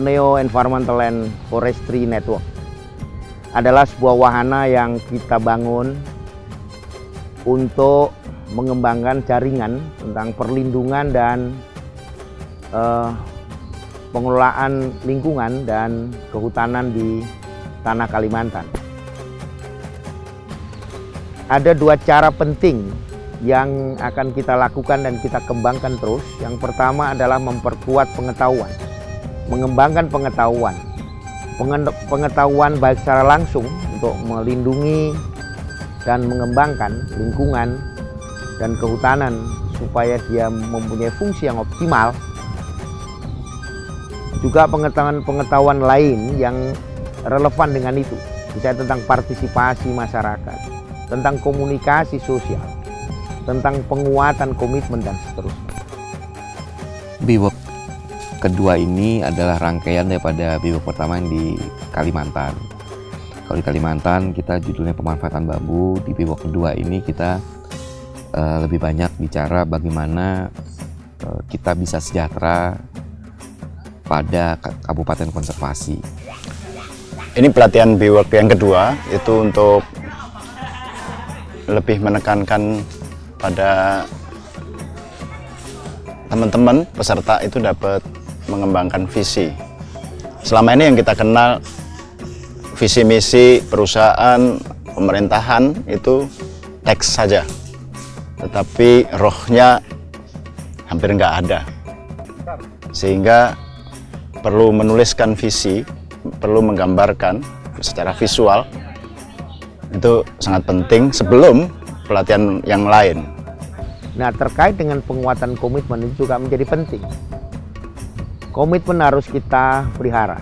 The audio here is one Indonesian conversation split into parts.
Borneo Environmental and Forestry Network adalah sebuah wahana yang kita bangun untuk mengembangkan jaringan tentang perlindungan dan pengelolaan lingkungan dan kehutanan di tanah Kalimantan. Ada dua cara penting yang akan kita lakukan dan kita kembangkan terus. Yang pertama adalah memperkuat pengetahuan, mengembangkan pengetahuan baik secara langsung untuk melindungi dan mengembangkan lingkungan dan kehutanan supaya dia mempunyai fungsi yang optimal. Juga pengetahuan lain yang relevan dengan itu, misalnya tentang partisipasi masyarakat, tentang komunikasi sosial, tentang penguatan komitmen dan seterusnya. Beework kedua ini adalah rangkaian daripada Beework pertama yang di Kalimantan. Kalau di Kalimantan kita judulnya pemanfaatan bambu, di Beework kedua ini kita lebih banyak bicara bagaimana kita bisa sejahtera pada kabupaten konservasi. Ini pelatihan Beework yang kedua, itu untuk lebih menekankan pada teman-teman peserta itu dapat mengembangkan visi. Selama ini yang kita kenal visi misi perusahaan, pemerintahan itu teks saja, tetapi rohnya hampir nggak ada. Sehingga perlu menuliskan visi, perlu menggambarkan secara visual, itu sangat penting sebelum pelatihan yang lain. Nah, terkait dengan penguatan komitmen itu juga menjadi penting. Komitmen harus kita pelihara,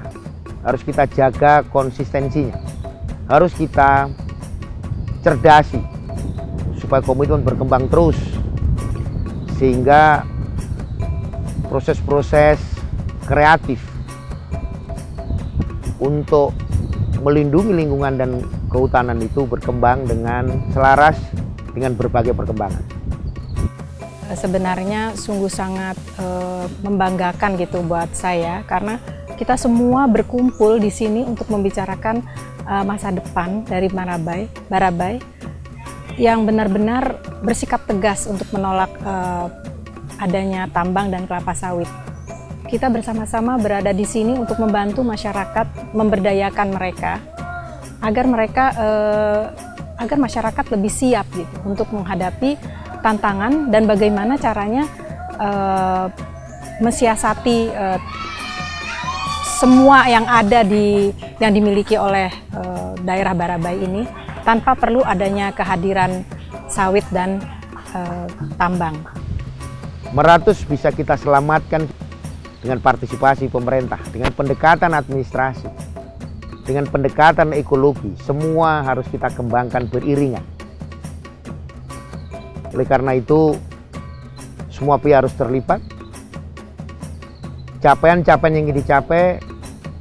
harus kita jaga konsistensinya, harus kita cerdasi supaya komitmen berkembang terus, sehingga proses-proses kreatif untuk melindungi lingkungan dan kehutanan itu berkembang dengan selaras dengan berbagai perkembangan. Sebenarnya sungguh sangat membanggakan gitu buat saya, karena kita semua berkumpul di sini untuk membicarakan masa depan dari Barabai yang benar-benar bersikap tegas untuk menolak adanya tambang dan kelapa sawit. Kita bersama-sama berada di sini untuk membantu masyarakat, memberdayakan mereka agar masyarakat lebih siap gitu untuk menghadapi tantangan dan bagaimana caranya mensiasati semua yang ada yang dimiliki oleh daerah Barabai ini tanpa perlu adanya kehadiran sawit dan tambang. Meratus bisa kita selamatkan dengan partisipasi pemerintah, dengan pendekatan administrasi, dengan pendekatan ekologi. Semua harus kita kembangkan beriringan. Oleh karena itu, semua pihak harus terlibat. Capaian-capaian yang dicapai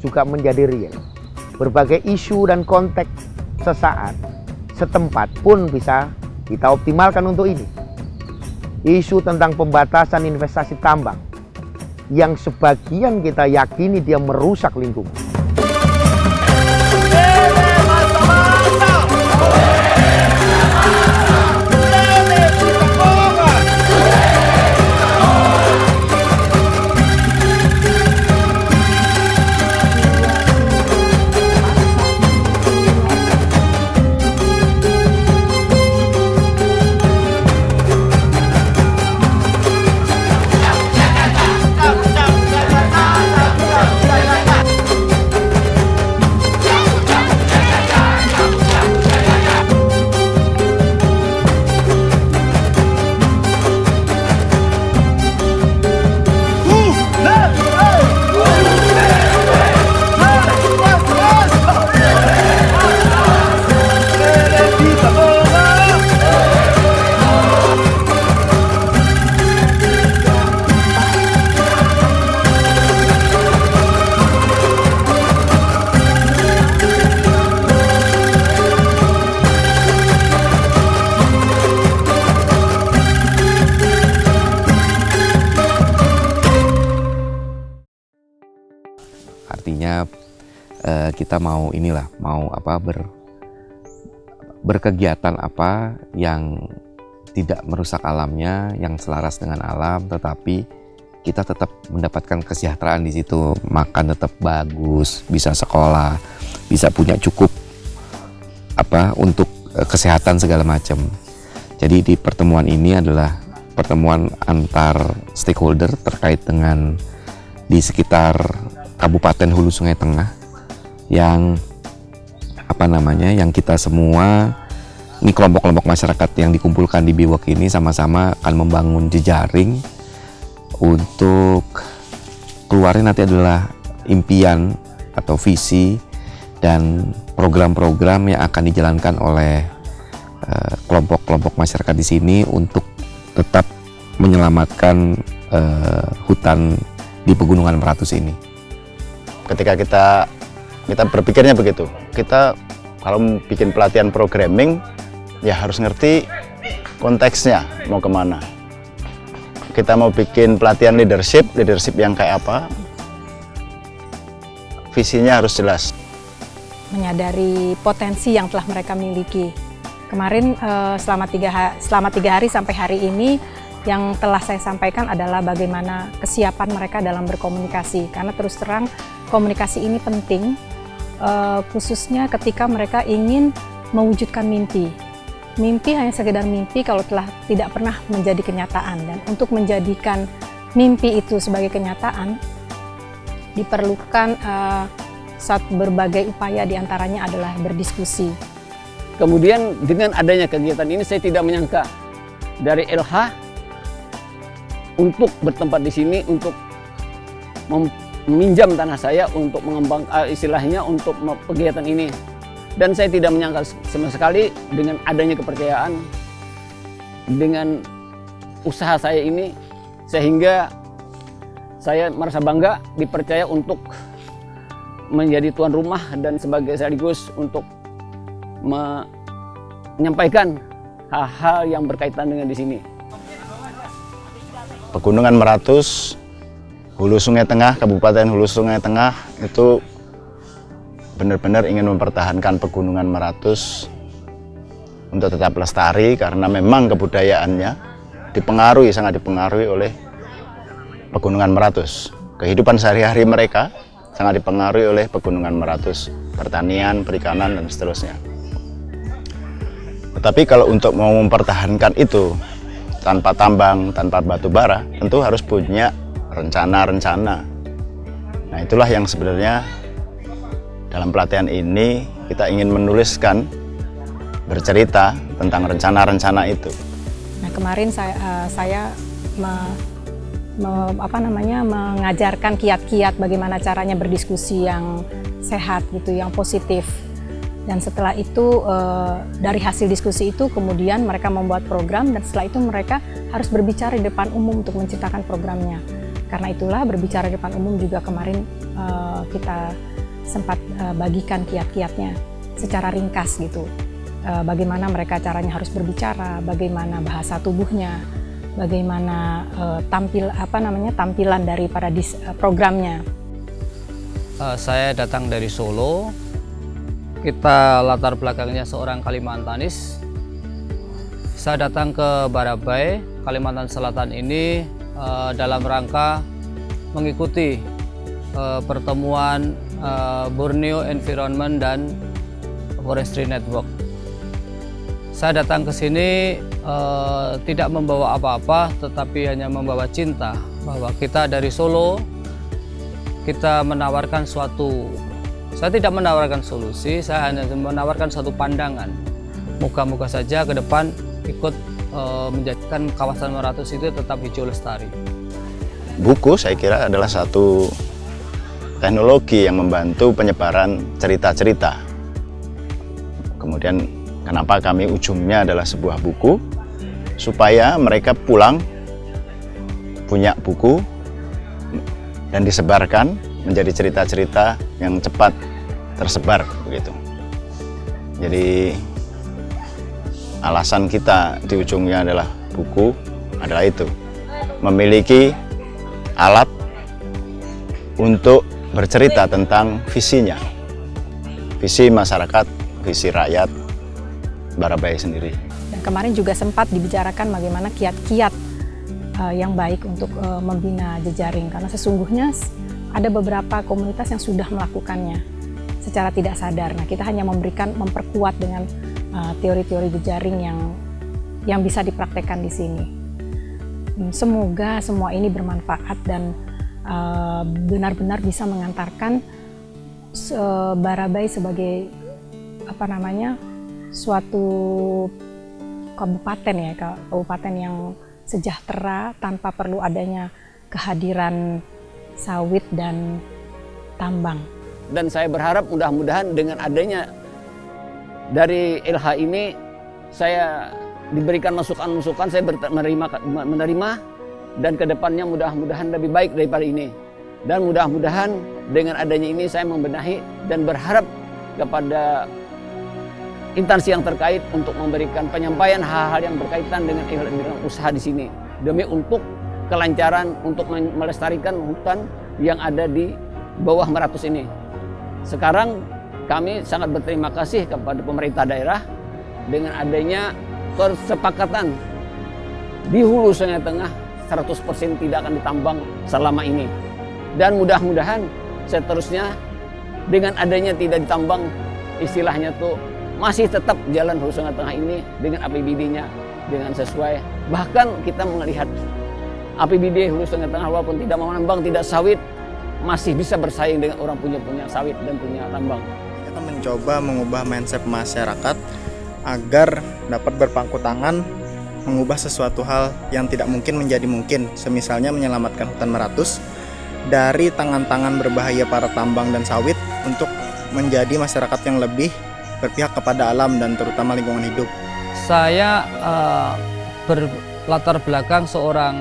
juga menjadi real. Berbagai isu dan konteks sesaat, setempat pun bisa kita optimalkan untuk ini. Isu tentang pembatasan investasi tambang, yang sebagian kita yakini dia merusak lingkungan. Artinya kita mau berkegiatan apa yang tidak merusak alamnya, yang selaras dengan alam, tetapi kita tetap mendapatkan kesejahteraan di situ, makan tetap bagus, bisa sekolah, bisa punya cukup untuk kesehatan segala macam. Jadi di pertemuan ini adalah pertemuan antar stakeholder terkait dengan di sekitar Kabupaten Hulu Sungai Tengah yang yang kita semua ini kelompok-kelompok masyarakat yang dikumpulkan di BIWOK ini sama-sama akan membangun jejaring untuk keluarnya nanti adalah impian atau visi dan program-program yang akan dijalankan oleh kelompok-kelompok masyarakat di sini untuk tetap menyelamatkan hutan di Pegunungan Meratus ini. Ketika kita berpikirnya begitu, kita kalau bikin pelatihan programming ya harus ngerti konteksnya mau kemana. Kita mau bikin pelatihan leadership yang kayak apa, visinya harus jelas. Menyadari potensi yang telah mereka miliki. Kemarin selama tiga hari sampai hari ini yang telah saya sampaikan adalah bagaimana kesiapan mereka dalam berkomunikasi. Karena terus terang komunikasi ini penting, khususnya ketika mereka ingin mewujudkan mimpi. Mimpi hanya sekedar mimpi kalau telah tidak pernah menjadi kenyataan. Dan untuk menjadikan mimpi itu sebagai kenyataan, diperlukan berbagai upaya, diantaranya adalah berdiskusi. Kemudian dengan adanya kegiatan ini saya tidak menyangka dari LH untuk bertempat di sini, untuk meminjam tanah saya untuk mengembangkan istilahnya untuk kegiatan ini. Dan saya tidak menyangka sama sekali dengan adanya kepercayaan dengan usaha saya ini, sehingga saya merasa bangga dipercaya untuk menjadi tuan rumah dan sekaligus untuk menyampaikan hal-hal yang berkaitan dengan di sini. Pegunungan Meratus, Hulu Sungai Tengah, Kabupaten Hulu Sungai Tengah itu benar-benar ingin mempertahankan Pegunungan Meratus untuk tetap lestari karena memang kebudayaannya sangat dipengaruhi oleh Pegunungan Meratus. Kehidupan sehari-hari mereka sangat dipengaruhi oleh Pegunungan Meratus, pertanian, perikanan, dan seterusnya. Tetapi kalau untuk mau mempertahankan itu tanpa tambang, tanpa batu bara, tentu harus punya rencana-rencana. Nah, itulah yang sebenarnya dalam pelatihan ini kita ingin menuliskan, bercerita tentang rencana-rencana itu. Nah, kemarin saya mengajarkan kiat-kiat bagaimana caranya berdiskusi yang sehat gitu, yang positif. Dan setelah itu dari hasil diskusi itu kemudian mereka membuat program, dan setelah itu mereka harus berbicara di depan umum untuk menciptakan programnya. Karena itulah berbicara di depan umum juga kemarin kita sempat bagikan kiat-kiatnya secara ringkas gitu. Bagaimana mereka caranya harus berbicara, bagaimana bahasa tubuhnya, bagaimana tampilan daripada programnya. Saya datang dari Solo. Kita latar belakangnya seorang Kalimantanis. Saya datang ke Barabai, Kalimantan Selatan ini dalam rangka mengikuti pertemuan Borneo Environment dan Forestry Network. Saya datang ke sini tidak membawa apa-apa, tetapi hanya membawa cinta bahwa kita dari Solo, kita menawarkan saya tidak menawarkan solusi, saya hanya menawarkan suatu pandangan. Moga-moga saja ke depan ikut menjadikan kawasan Meratus itu tetap hijau lestari. Buku saya kira adalah satu teknologi yang membantu penyebaran cerita-cerita. Kemudian kenapa kami ujungnya adalah sebuah buku, supaya mereka pulang punya buku dan disebarkan menjadi cerita-cerita yang cepat tersebar begitu. Jadi alasan kita di ujungnya adalah buku adalah itu, memiliki alat untuk bercerita tentang visinya, visi masyarakat, visi rakyat Barabai sendiri. Dan kemarin juga sempat dibicarakan bagaimana kiat-kiat yang baik untuk membina jejaring, karena sesungguhnya ada beberapa komunitas yang sudah melakukannya secara tidak sadar. Nah, kita hanya memperkuat dengan teori-teori jejaring yang bisa dipraktekkan di sini. Semoga semua ini bermanfaat dan benar-benar bisa mengantarkan Barabai sebagai suatu kabupaten kabupaten yang sejahtera tanpa perlu adanya kehadiran sawit dan tambang. Dan saya berharap mudah-mudahan dengan adanya dari LH ini saya diberikan masukan-masukan, saya menerima dan kedepannya mudah-mudahan lebih baik daripada ini. Dan mudah-mudahan dengan adanya ini saya membenahi dan berharap kepada instansi yang terkait untuk memberikan penyampaian hal-hal yang berkaitan dengan usaha di sini demi untuk kelancaran untuk melestarikan hutan yang ada di bawah Meratus ini. Sekarang kami sangat berterima kasih kepada pemerintah daerah dengan adanya kesepakatan di hulu Sungai Tengah 100% tidak akan ditambang selama ini. Dan mudah-mudahan seterusnya dengan adanya tidak ditambang, istilahnya tuh masih tetap jalan hulu Sungai Tengah ini dengan APBD-nya dengan sesuai. Bahkan kita melihat APBD hulu Sungai Tengah walaupun tidak menambang, tidak sawit, masih bisa bersaing dengan orang punya sawit dan punya tambang. Kita mencoba mengubah mindset masyarakat agar dapat berpangku tangan mengubah sesuatu hal yang tidak mungkin menjadi mungkin, semisalnya menyelamatkan hutan Meratus dari tangan-tangan berbahaya para tambang dan sawit untuk menjadi masyarakat yang lebih berpihak kepada alam dan terutama lingkungan hidup. Saya berlatar belakang seorang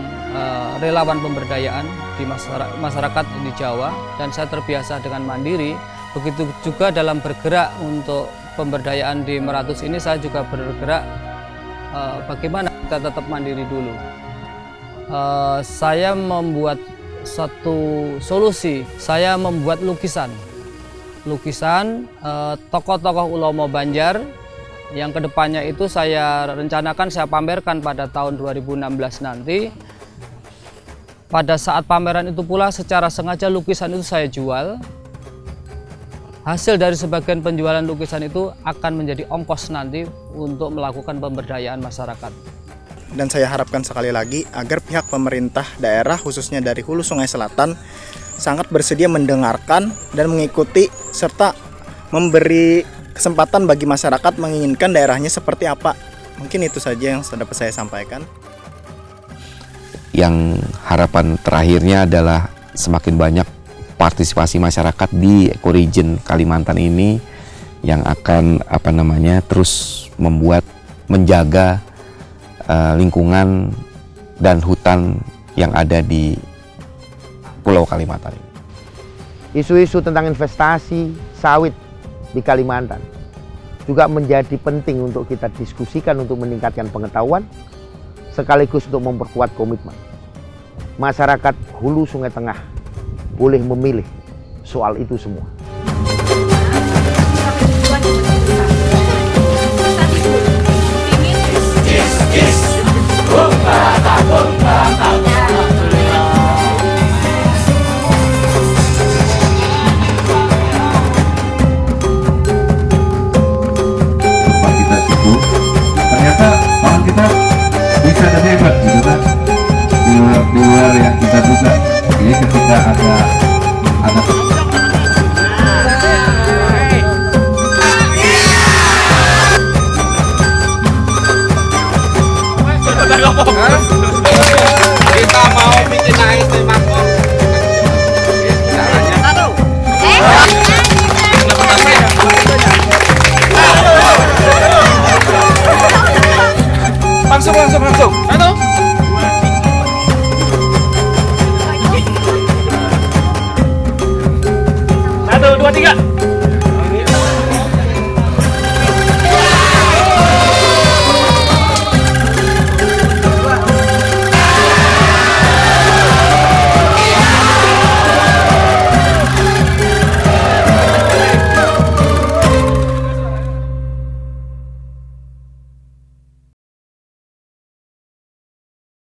relawan pemberdayaan di masyarakat di Jawa, dan saya terbiasa dengan mandiri. Begitu juga dalam bergerak untuk pemberdayaan di Meratus ini, saya juga bergerak bagaimana kita tetap mandiri dulu. Saya membuat satu solusi, saya membuat lukisan tokoh-tokoh Ulomo Banjar yang kedepannya itu saya rencanakan saya pamerkan pada tahun 2016 nanti. Pada saat pameran itu pula secara sengaja lukisan itu saya jual. Hasil dari sebagian penjualan lukisan itu akan menjadi ongkos nanti untuk melakukan pemberdayaan masyarakat. Dan saya harapkan sekali lagi agar pihak pemerintah daerah khususnya dari Hulu Sungai Selatan sangat bersedia mendengarkan dan mengikuti serta memberi kesempatan bagi masyarakat menginginkan daerahnya seperti apa. Mungkin itu saja yang dapat saya sampaikan. Yang harapan terakhirnya adalah semakin banyak partisipasi masyarakat di ekoregion Kalimantan ini yang akan terus menjaga lingkungan dan hutan yang ada di Pulau Kalimantan ini. Isu-isu tentang investasi sawit di Kalimantan juga menjadi penting untuk kita diskusikan untuk meningkatkan pengetahuan sekaligus untuk memperkuat komitmen. Masyarakat Hulu Sungai Tengah boleh memilih soal itu semua. Kita sibuk, ternyata orang kita bisa dan hebat gitu kan, di luar yang kita duga. Jadi ketika ada kita mau bikin naik mangkok caranya langsung